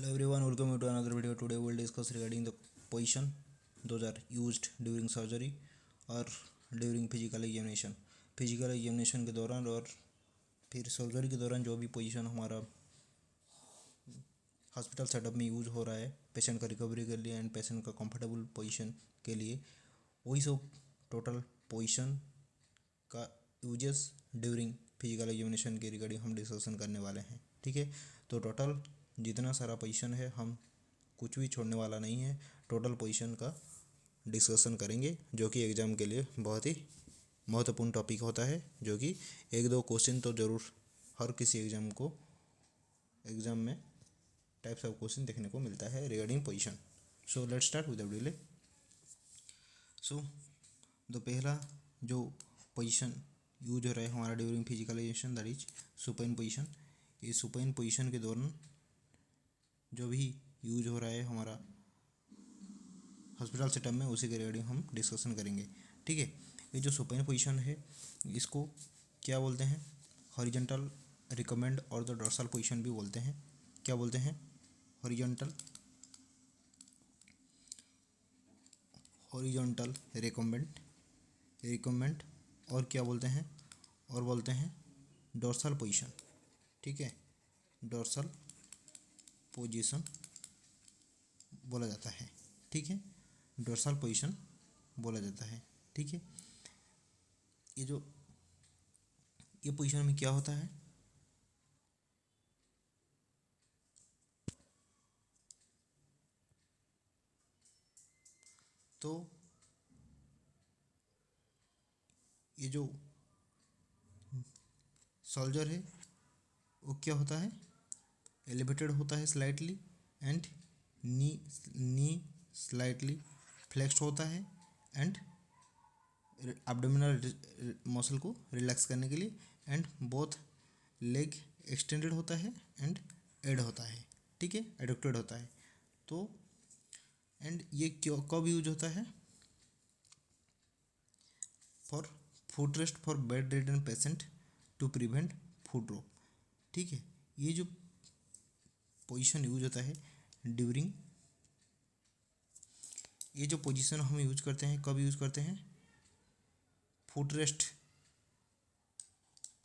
Hello everyone, welcome to another video. Today we will discuss regarding the position those are used during surgery और during physical examination. Physical examination के दौरान और फिर surgery के दौरान जो भी पोजीशन हमारा हॉस्पिटल सेटअप में यूज़ हो रहा है पेशेंट का रिकवरी के लिए एंड पेशेंट का कंफर्टेबल पोजीशन के लिए, वही सब टोटल पोजीशन का यूजेस ड्यूरिंग फिजिकल एग्जामिनेशन के रिगार्डिंग हम डिस्कशन करने वाले हैं. ठीक है, तो टोटल जितना सारा पोजीशन है हम कुछ भी छोड़ने वाला नहीं है. टोटल पोजीशन का डिस्कशन करेंगे जो कि एग्ज़ाम के लिए बहुत ही महत्वपूर्ण टॉपिक होता है, जो कि एक दो क्वेश्चन तो ज़रूर हर किसी एग्ज़ाम में टाइप्स ऑफ क्वेश्चन देखने को मिलता है regarding position. So let's start with the video. So the पहला जो पोजीशन यूज हो रहा है हमारा during physical examination that is supine position. ये सुपाइन पोजीशन के दौरान जो भी यूज हो रहा है हमारा हॉस्पिटल सेटअप में उसी के रिगार्डिंग हम डिस्कशन करेंगे. ठीक है, ये जो सुपाइन पोजीशन है इसको क्या बोलते हैं? हॉरिजॉन्टल, रिकमेंड और द डोर्सल पोजीशन भी बोलते हैं. क्या बोलते हैं? हॉरिजॉन्टल, रिकमेंड और क्या बोलते हैं? और बोलते हैं डोर्सल पोजीशन. ठीक है, डोर्सल पोजीशन बोला जाता है. ठीक है, डोर्सल पोजीशन बोला जाता है. ठीक है, ये पोजीशन में क्या होता है? तो ये जो सोल्जर है वो क्या होता है? एलिवेटेड होता है slightly and knee slightly flexed होता है एंड एब्डोमिनल मसल को रिलैक्स करने के लिए एंड बोथ लेग एक्सटेंडेड होता है एंड एड होता है. ठीक है, एडक्टेड होता है. तो एंड ये क्यों कब यूज होता है? For foot rest for bed ridden patient to prevent foot drop. ठीक है, ये जो पोजीशन यूज होता है ड्यूरिंग, ये जो पोजीशन हम यूज करते हैं कब यूज करते हैं? फुट रेस्ट,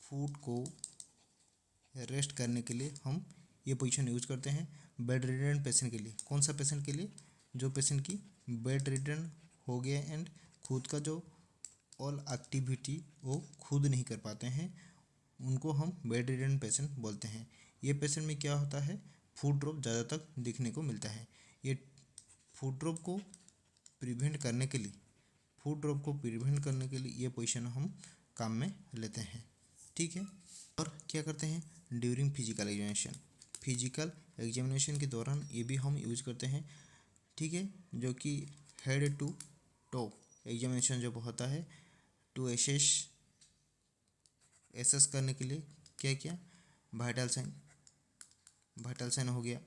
फुट को रेस्ट करने के लिए हम ये पोजीशन यूज करते हैं बेड रिडन पेशेंट के लिए. कौन सा पेशेंट के लिए? जो पेशेंट की बेड रिडन हो गया एंड खुद का जो ऑल एक्टिविटी वो खुद नहीं कर पाते हैं, उनको हम बेड रिडन पेशेंट बोलते हैं. ये पेशेंट में क्या होता है? फुट ड्रॉप ज़्यादा तक दिखने को मिलता है. ये फुट ड्रॉप को प्रिवेंट करने के लिए ये पोजीशन हम काम में लेते हैं. ठीक है, और क्या करते हैं ड्यूरिंग फिजिकल एग्जामिनेशन के दौरान ये भी हम यूज करते हैं. ठीक है, जो कि हेड टू टो एग्जामिनेशन जब होता है टू एसेस करने के लिए क्या वाइटल साइन हो गया,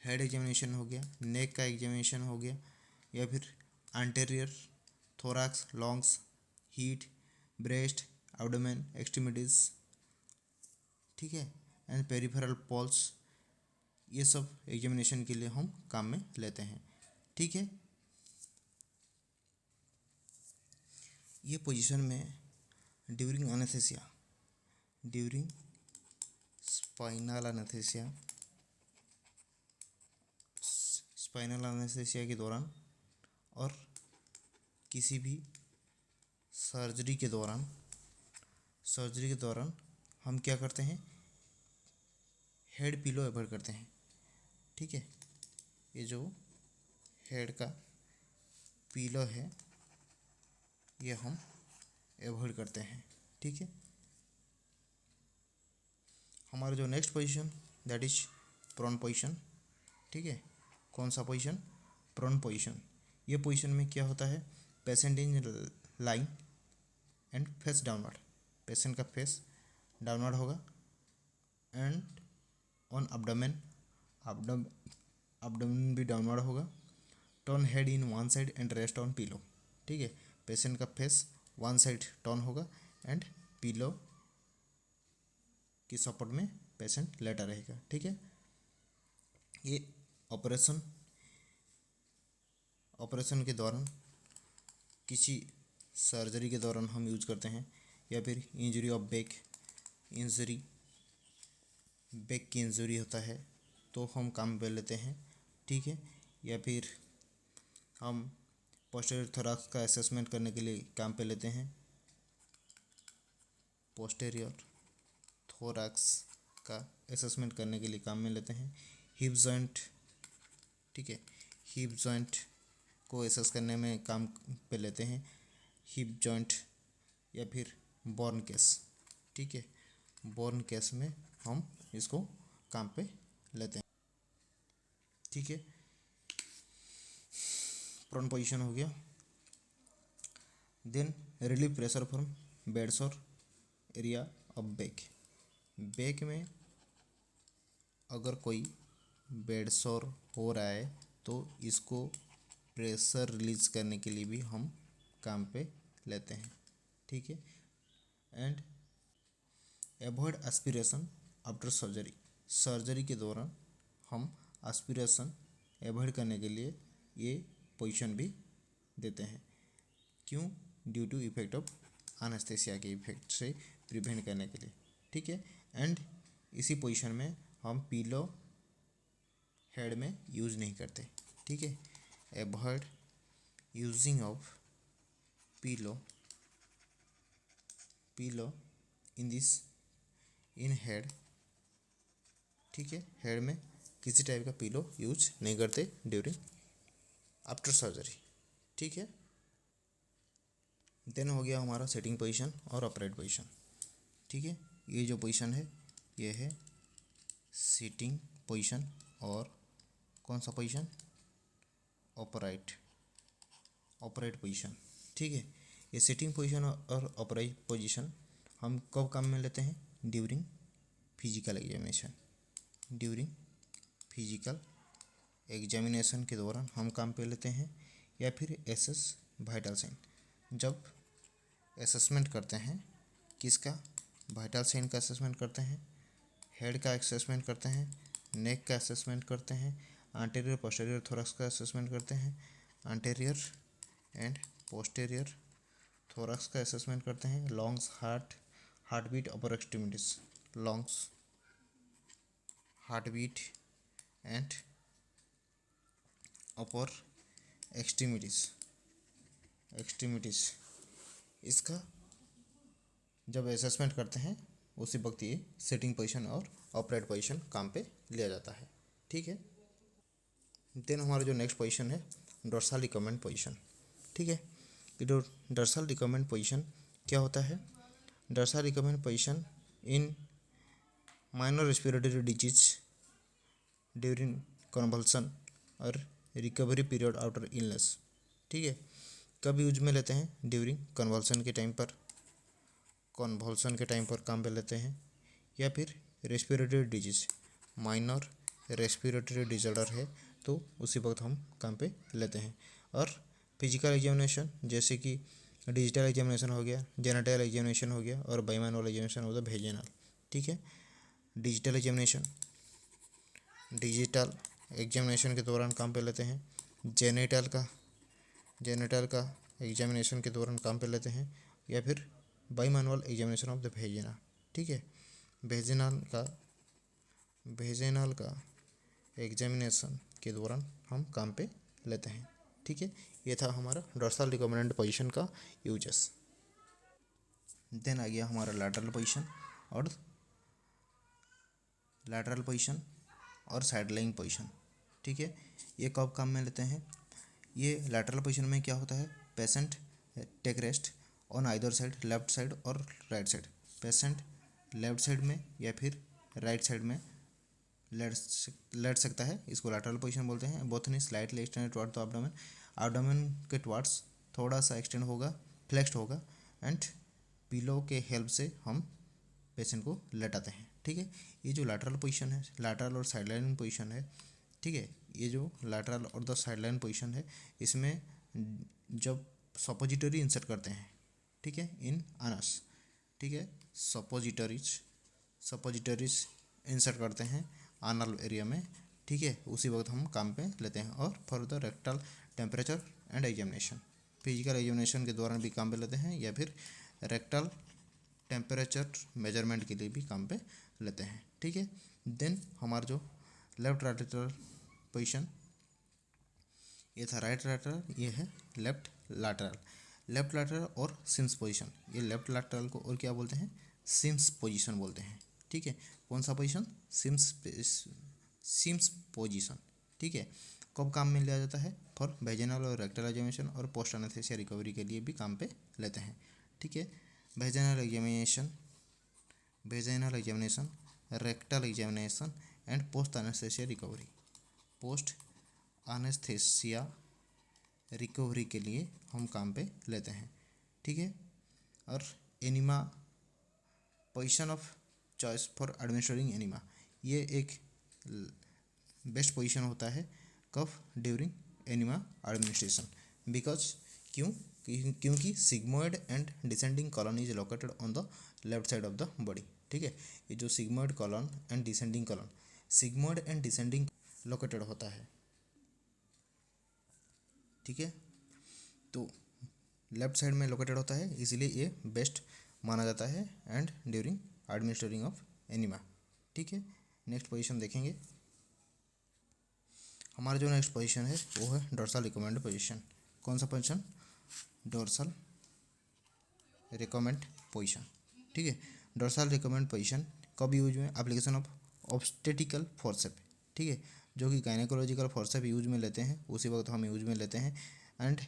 हेड एग्जामिनेशन हो गया, नेक का एग्जामिनेशन हो गया, या फिर anterior thorax, lungs, heat, breast, abdomen, extremities. ठीक है, एंड पेरिफेरल पल्स, ये सब एग्जामिनेशन के लिए हम काम में लेते हैं. ठीक है, ये पोजीशन में ड्यूरिंग स्पाइनल एनेस्थीसिया के दौरान और किसी भी सर्जरी के दौरान हम क्या करते हैं? हेड पिलो अवॉइड करते हैं. ठीक है, ये जो हेड का पिलो है ये हम अवॉइड करते हैं. ठीक है, हमारा जो next position that is prone position. ठीक है, कौन सा पोजीशन? Prone position. ये पोजीशन में क्या होता है? Patient in line and face downward. Patient का फेस डाउनवर्ड होगा एंड ऑन एब्डोमेन भी डाउनवर्ड होगा. Turn head in one side and rest on pillow. ठीक है, पेशेंट का फेस वन साइड टर्न होगा एंड पिलो की सपोर्ट में पेशेंट लेटा रहेगा. ठीक है, ये ऑपरेशन ऑपरेशन के दौरान, किसी सर्जरी के दौरान हम यूज करते हैं, या फिर इंजरी ऑफ इंजरी बैक की इंजरी होता है तो हम काम पे लेते हैं, ठीक है। या फिर हम पोस्टीरियर थोरैक्स का असेसमेंट करने के लिए काम पे लेते हैं, पोस्टीरियर थोरैक्स का असेसमेंट करने के लिए काम में लेते हैं। हिप जॉइंट, ठीक है, हिप जॉइंट को एसेस करने में काम पे लेते हैं, हिप जॉइंट। या फिर बॉर्न केस, ठीक है, बॉर्न केस में हम इसको काम पे लेते हैं, ठीक है। प्रोन पोजीशन हो गया। Then relieve pressure from bed sore area of back. Back में अगर कोई बेड सोर हो रहा है तो इसको प्रेशर रिलीज करने के लिए भी हम काम पे लेते हैं, ठीक है। And avoid aspiration after surgery. Surgery के दौरान हम एस्पिरेशन एवॉइड करने के लिए ये पोजीशन भी देते हैं। क्यों? Due to effect of anesthesia के इफेक्ट से प्रिवेंट करने के लिए, ठीक है। एंड इसी पोजीशन में हम पिलो हेड में यूज़ नहीं करते, ठीक है। Avoid using of pillow in this in head, ठीक है। हेड में किसी टाइप का पिलो यूज नहीं करते ड्यूरिंग आफ्टर सर्जरी, ठीक है। देन हो गया हमारा सेटिंग पोजीशन और अपराइट पोजीशन, ठीक है। ये जो पोजीशन है ये है सिटिंग पोजीशन, और कौन सा पोजीशन? ऑपराइट पोजीशन, ठीक है। ये सिटिंग पोजीशन और ऑपराइट पोजीशन हम कब काम में लेते हैं? During physical examination. During physical examination के दौरान हम काम पे लेते हैं, या फिर एसेस वाइटल साइन। जब असेसमेंट करते हैं, किसका? वाइटल साइन का असेसमेंट करते हैं, हेड का असेसमेंट करते हैं, नेक का असेसमेंट करते हैं, एंटीरियर पोस्टीरियर थोरैक्स का असेसमेंट करते हैं, एंटीरियर एंड पोस्टीरियर थोरैक्स का असेसमेंट करते हैं, lungs, heart beat, upper extremities, lungs, heart beat and upper extremities इसका जब असेसमेंट करते हैं उसी वक्त ये सिटिंग पोजीशन और ऑपरेट पोजीशन काम पे लिया जाता है, ठीक है। देन हमारा जो नेक्स्ट पोजीशन है डोर्सल रिकमेंड पोजीशन, ठीक है। ये जो डोर्सल रिकमेंड पोजीशन क्या होता है? Dorsal recommend position in minor respiratory disease during convulsion और रिकवरी पीरियड आफ्टर इलनेस, ठीक है। कब यूज में लेते हैं? ड्यूरिंग कन्वल्सन के टाइम पर काम पे लेते हैं, या फिर respiratory disease, minor respiratory disorder है तो उसी वक्त हम काम पे लेते हैं। और फिजिकल एग्जामिनेशन जैसे कि डिजिटल एग्जामिनेशन हो गया, जेनेटल एग्जामिनेशन हो गया, और बाइमैनुअल एग्जामिनेशन हो गया वेजिनल, ठीक है। डिजिटल एग्जामिनेशन के दौरान काम पे लेते हैं, जेनेटल का एग्जामिनेशन के दौरान काम पे लेते हैं, या फिर बाइमैनुअल एग्जामिनेशन ऑफ द वेजिना, ठीक है। वेजिनल का एग्जामिनेशन के दौरान हम काम पे लेते हैं, ठीक है। ये था हमारा डोर्सल रिकमेंडेड पोजीशन का यूजेस। देन आ गया हमारा लैटरल पोजीशन और साइड लाइंग पोजीशन, ठीक है। ये कब काम में लेते हैं? ये लैटरल पोजीशन में क्या होता है? Patient take rest on either side, left side और right side. Patient left side में या फिर राइट साइड में लेट सकता है, इसको लैटरल पोजीशन बोलते हैं। Both knee slightly extended toward the abdomen के टुवर्ड्स थोड़ा सा एक्सटेंड होगा, फ्लेक्स्ड होगा, एंड पिलो के हेल्प से हम पेशेंट को लेटाते हैं, ठीक है। ये जो लैटरल पोजीशन है, लैटरल और साइडलाइन पोजीशन है, ठीक है। ये जो लैटरल और द साइडलाइन पोजीशन है, इसमें जब सपोजिटरी इंसर्ट करते हैं, ठीक है, इन अनस, ठीक है, सपोजिटरीज इंसर्ट करते हैं एनल एरिया में, ठीक है, उसी वक्त हम काम पे लेते हैं। और for the rectal temperature and examination, physical examination के दौरान भी काम पे लेते हैं, या फिर रेक्टल टेम्परेचर मेजरमेंट के लिए भी काम पे लेते हैं। ठीक है, देन हमारा जो लेफ्ट लैटरल पोजीशन ये था, राइट लैटरल ये है लेफ्ट लैटरल। लेफ्ट लैटरल और सिम्स पोजीशन, ये लेफ्ट लैटरल को और क्या बोलते हैं, सिम्स पोजीशन बोलते हैं। ठीक है, कौन सा पोजीशन, सिम्स पोजीशन। ठीक है, कब काम में लिया जाता है, फॉर वेजिनल और रेक्टल एग्जामिनेशन और पोस्ट एनेस्थीसिया रिकवरी के लिए भी काम पे लेते हैं। ठीक है, vaginal examination, rectal examination and post anaesthesia recovery. Post anaesthesia recovery के लिए हम काम पे लेते हैं। ठीक है, और enema, position of choice for administrating enema, ये एक बेस्ट पोजीशन होता है कब, ड्यूरिंग एनीमा एडमिनिस्ट्रेशन, बिकॉज क्योंकि sigmoid and descending colon is located on the left side of the body. ठीक है, ये जो sigmoid colon and descending colon, sigmoid and descending located होता है। ठीक है, तो लेफ्ट साइड में लोकेटेड होता है, इसलिए ये बेस्ट माना जाता है and during administrating of enema. ठीक है, नेक्स्ट पोजीशन देखेंगे। हमारा जो नेक्स्ट पोजीशन है वो है डोर्सल रिकमेंड पोजीशन। कौन सा पोजीशन, डोर्सल रिकमेंड पोजीशन। ठीक है, डोर्सल रिकमेंड पोजीशन कब यूज में, एप्लीकेशन ऑफ ऑब्स्टेटिकल फोर्सेप। ठीक है, जो कि गायनेकोलॉजिकल फोर्सेप यूज में लेते हैं, उसी वक्त हम यूज में लेते हैं। एंड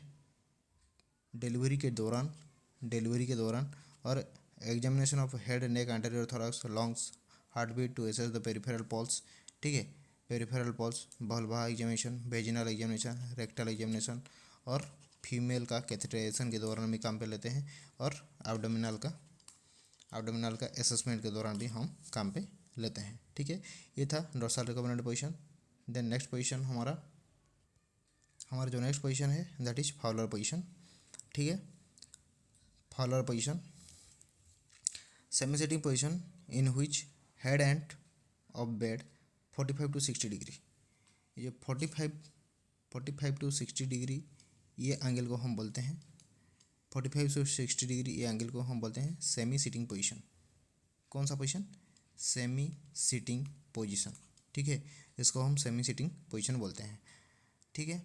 डिलीवरी के दौरान और examination of head, neck, anterior thorax, lungs, heart beat to assess the peripheral pulse. ठीक है, पेरिफेरल पल्स, बल्बा examination, vaginal examination, rectal examination और फीमेल का कैथेटराइजेशन के दौरान भी काम पे लेते हैं, और एब्डोमिनल का असेसमेंट के दौरान भी हम काम पे लेते हैं। ठीक है, ये था dorsal recommended position. Then next position हमारा जो नेक्स्ट पोजीशन है दैट इज फाउलर पोजीशन। ठीक है, Fowler position, semi sitting position in which head end of bed 45 to 60 degree. ये 45 to 60 डिग्री ये एंगल को हम बोलते हैं, 45 to 60 डिग्री ये एंगल को हम बोलते हैं सेमी सिटिंग पोजीशन। कौन सा पोजीशन, सेमी सिटिंग पोजीशन। ठीक है, इसको हम सेमी सिटिंग पोजीशन बोलते हैं। ठीक है,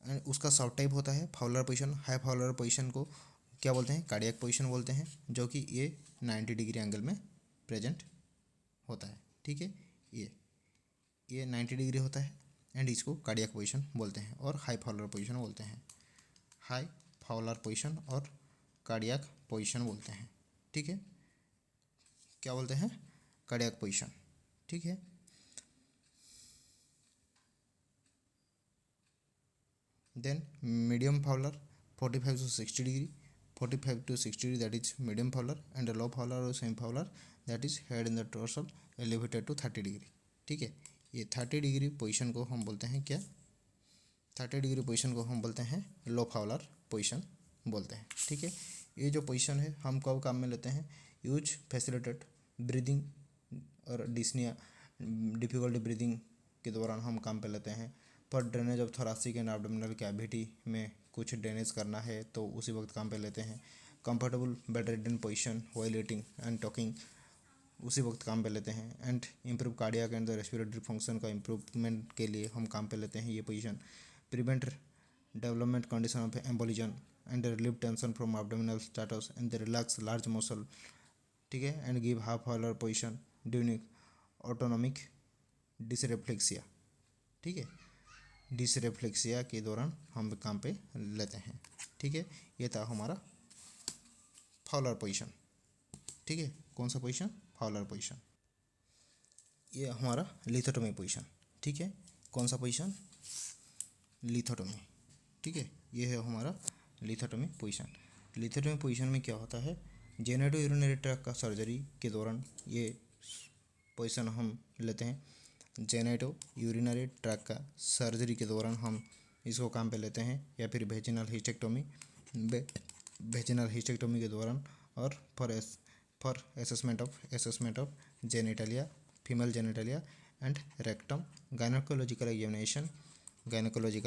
एंड उसका सब टाइप होता है Fowler position. High Fowler position को क्या बोलते हैं, कार्डियक पोजीशन बोलते हैं, जो कि ये 90 डिग्री एंगल में प्रेजेंट होता है। ठीक है, ये 90 डिग्री होता है एंड इसको कार्डियक पोजीशन बोलते हैं, और हाई फाउलर पोजीशन बोलते हैं, हाई फाउलर पोजीशन और कार्डियक पोजीशन बोलते हैं। ठीक है, क्या बोलते हैं, कार्डियक पोजीशन। ठीक है, then medium Fowler 45 to 60 degree, 45 to 60 degree that is medium Fowler, and low Fowler और semi Fowler that is head in the dorsal elevated to 30 degree. ठीक है, ये 30 डिग्री पोजीशन को हम बोलते हैं क्या, 30 डिग्री पोजीशन को हम बोलते हैं लो फाउलर पोजीशन बोलते हैं। ठीक है, ये जो पोजीशन है हम कब काम में लेते हैं, यूज फैसिलिटेट ब्रीदिंग और डिस्निया, डिफिकल्टी ब्रीदिंग के दौरान हम काम पे लेते हैं। पर drainage of thoracic and abdominal cavity में कुछ ड्रेनेज करना है तो उसी वक्त काम पे लेते हैं। Comfortable bed ridden position while eating and talking, उसी वक्त काम पे लेते हैं। And improve cardiac and the respiratory function का इम्प्रूवमेंट के लिए हम काम पे लेते हैं ये position. Prevent development condition of embolism and relieve tension from abdominal status and relax large muscle. ठीक है, and give half Fowler position during autonomic dysreflexia. ठीक है, डिसरेफ्लेक्सिया के दौरान हम काम पे लेते हैं। ठीक है, ये था हमारा फाउलर पोजीशन। ठीक है, कौन सा पोजीशन, फाउलर पोजीशन। ये हमारा लिथोटोमी पोजीशन। ठीक है, कौन सा पोजीशन, लिथोटोमी। ठीक है, ये है हमारा लिथोटोमी पोजीशन। लिथोटोमी पोजीशन में क्या होता है, जेनेटो यूरिनरी ट्रैक्ट का सर्जरी के दौरान ये पोजीशन हम लेते हैं। जेनेटो यूरिनरी ट्रैक्ट का सर्जरी के दौरान हम इसको काम पे लेते हैं, या फिर वेजिनल हिस्टेक्टोमी के दौरान, और for assessment of genitalia, female genitalia and rectum. Gynaecological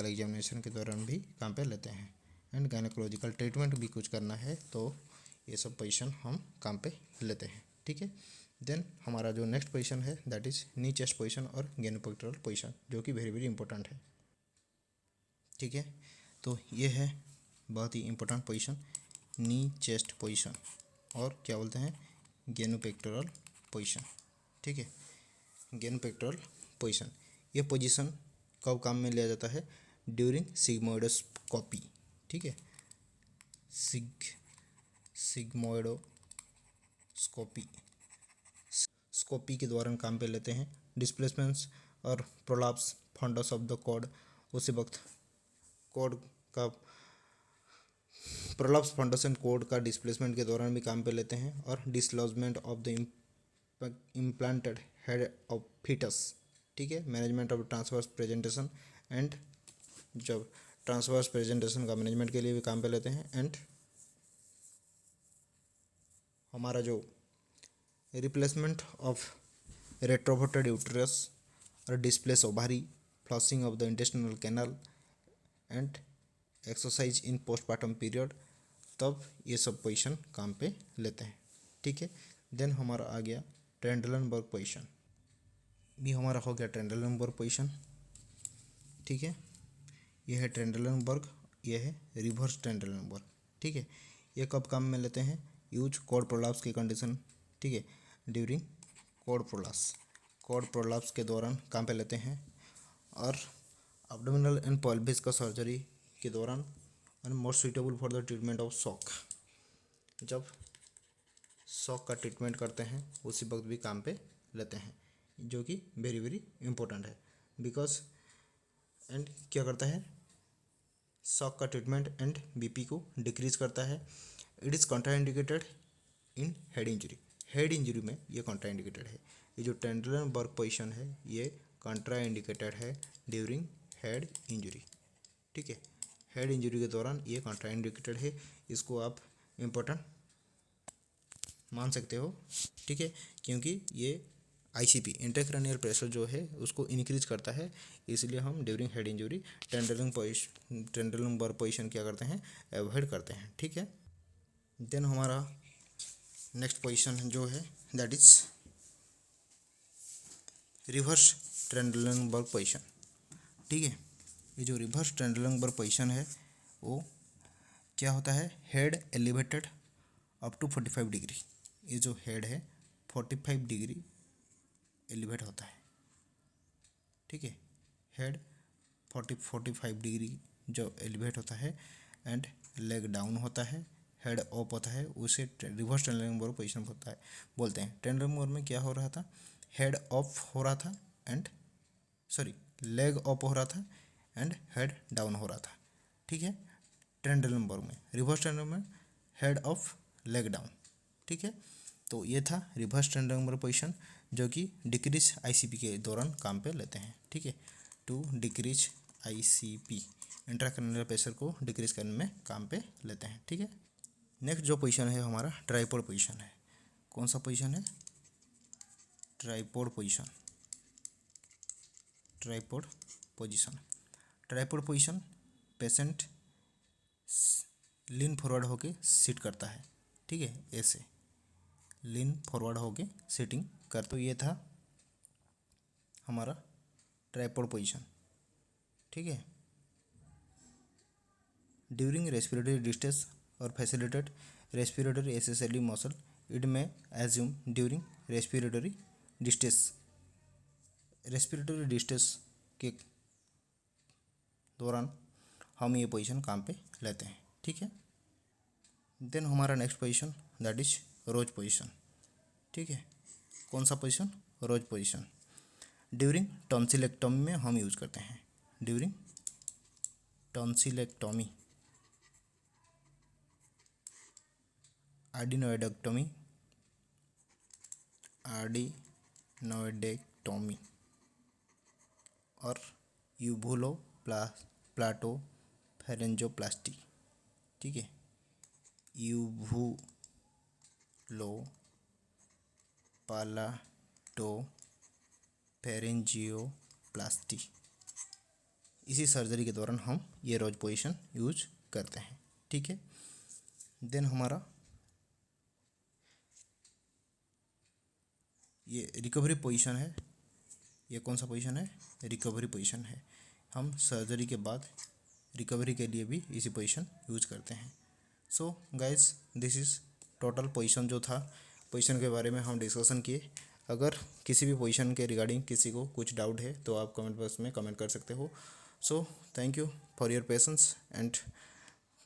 examination के दौरान भी काम पे लेते हैं। एंड गायनेकोलॉजिकल ट्रीटमेंट भी कुछ करना है तो ये सब पोजीशन हम काम पे लेते हैं। ठीक है। देन हमारा जो नेक्स्ट पोजीशन है that is knee chest position और गैनोपेक्टोरल पोजीशन, जो कि वेरी वेरी इंपॉर्टेंट है। ठीक है, तो ये है बहुत ही important position, knee chest position, और क्या बोलते हैं, गैनोपेक्टोरल पोजीशन। ठीक है, गैनोपेक्टोरल पोजीशन, ये पोजीशन कब काम में लिया जाता है, ड्यूरिंग सिग्मोइडोस्कोपी। ठीक है, सिग्मोइडोस्कोपी स्कोपी के दौरान काम पे लेते हैं। डिस्प्लेसमेंट्स और prolapse fundus of the cord, उसी वक्त कॉर्ड का प्रोलैप्स फंडस एंड कॉर्ड का डिस्प्लेसमेंट के दौरान भी काम पे लेते हैं। और dislodgement of the implanted head of foetus. ठीक है, management of transverse presentation, and जब ट्रांसवर्स प्रेजेंटेशन का मैनेजमेंट के लिए भी काम पे लेते हैं। एंड हमारा जो रिप्लेसमेंट ऑफ रेट्रोवर्टेड यूट्रस और displace ovary, flushing of the intestinal canal and exercise in postpartum period, तब ये सब पोजीशन काम पे लेते हैं। ठीक है, देन हमारा आ गया ट्रेंडलनबर्ग पोजीशन, भी हमारा हो गया ट्रेंडलनबर्ग पोजीशन। ठीक है, ये है ट्रेंडलनबर्ग, ये है रिवर्स ट्रेंडलनबर्ग। ठीक है, ये कब काम में लेते हैं, यूज कॉर्ड प्रोलैप्स की कंडीशन। ठीक है, ड्यूरिंग कॉर्ड प्रोलैप्स के दौरान काम पे लेते हैं। और एब्डोमिनल एंड पेल्विस का सर्जरी के दौरान, and more suitable for the treatment of shock, जब शॉक का ट्रीटमेंट करते हैं उसी वक्त भी काम पे लेते हैं, जो कि वेरी वेरी इंपॉर्टेंट है। बिकॉज एंड क्या करता है, शॉक का ट्रीटमेंट एंड बीपी को डिक्रीज करता है। It is contraindicated in head injury, head injury में ये कॉन्ट्राइंडिकेटेड है। ये जो ट्रेंडलनबर्ग पोजीशन है ये कॉन्ट्राइंडिकेटेड है ड्यूरिंग हेड इंजरी। ठीक है, हेड इंजरी के दौरान ये कॉन्ट्राइंडिकेटेड है, इसको आप इम्पोर्टेंट मान सकते हो। ठीक है, क्योंकि ये आईसीपी इंट्राक्रैनियल प्रेशर जो है उसको इंक्रीज करता है, इसलिए हम during head injury Trendelenburg position क्या करते हैं, अवॉइड करते हैं। ठीक है, देन हमारा नेक्स्ट पोजीशन जो है that is reverse Trendelenburg position. ठीक है, ये जो रिवर्स ट्रेंडलनबर्ग पोजीशन है वो क्या होता है, head elevated up to 45 degree. ये जो हेड है 45 डिग्री एलिवेट होता है। ठीक है, हेड 45 डिग्री जो एलिवेट होता है, एंड लेग डाउन होता है, हेड अप होता है, उसे रिवर्स ट्रेंडलनबर्ग पोजीशन होता है बोलते हैं। ट्रेंडलनबर्ग में क्या हो रहा था, हेड अप हो रहा था एंड लेग अप हो रहा था एंड हेड डाउन हो रहा था। ठीक है, ट्रेंडलनबर्ग में, रिवर्स ट्रेंडलनबर्ग में हेड अप लेग डाउन। ठीक है, तो ये था रिवर्स ट्रेंडलनबर्ग पोजीशन, जो कि डिक्रीज आईसीपी के दौरान काम पे लेते हैं। ठीक है, to decrease ICP, intracranial pressure को डिक्रीज करने में काम पे लेते हैं। ठीक है, नेक्स्ट जो पोजीशन है हमारा ट्राइपॉड पोजीशन है। कौन सा पोजीशन है, tripod position. Tripod position patient lean forward होके सिट करता है। ठीक है, ऐसे लीन फॉरवर्ड होके सिटिंग कर, तो ये था हमारा ट्राइपॉड पोजीशन। ठीक है, ड्यूरिंग रेस्पिरेटरी डिस्ट्रेस और facilitate respiratory accessory muscle, it में एज्यूम ड्यूरिंग रेस्पिरेटरी डिस्ट्रेस के दौरान हम ये पोजीशन काम पे लेते हैं। ठीक है, देन हमारा next position that is rose position. ठीक है, कौन सा position, rose position. During tonsillectomy में हम यूज करते हैं, ड्यूरिंग टॉन्सिलेक्टोमी, एडिनोइडेक्टोमी और यूवुलो प्लाटो फेरेंजोप्लास्टी। ठीक है, यूवुलो प्लाटो फेरेंजियोप्लास्टी। इसी सर्जरी के दौरान हम ये रोज पोजीशन यूज करते हैं। ठीक है, देन हमारा ये रिकवरी पोजीशन है। ये कौन सा पोजीशन है? रिकवरी पोजीशन है। हम सर्जरी के बाद रिकवरी के लिए भी इसी पोजीशन यूज करते हैं। So guys, this is total position जो था, पोजीशन के बारे में हम डिस्कशन किए। अगर किसी भी पोजीशन के रिगार्डिंग किसी को कुछ डाउट है तो आप कमेंट बॉक्स में कमेंट कर सकते हो। So thank you for your patience and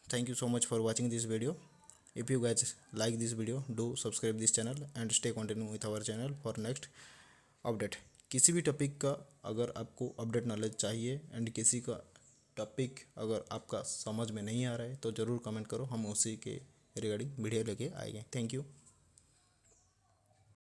thank you so much for watching this video. If you guys like this video, do subscribe this channel and stay continue with our channel for next update. किसी भी topic का अगर आपको update knowledge चाहिए and किसी का topic अगर आपका समझ में नहीं आ रहा है तो ज़रूर कमेंट करो, हम उसी के रिगार्डिंग वीडियो लेके आएंगे। Thank you.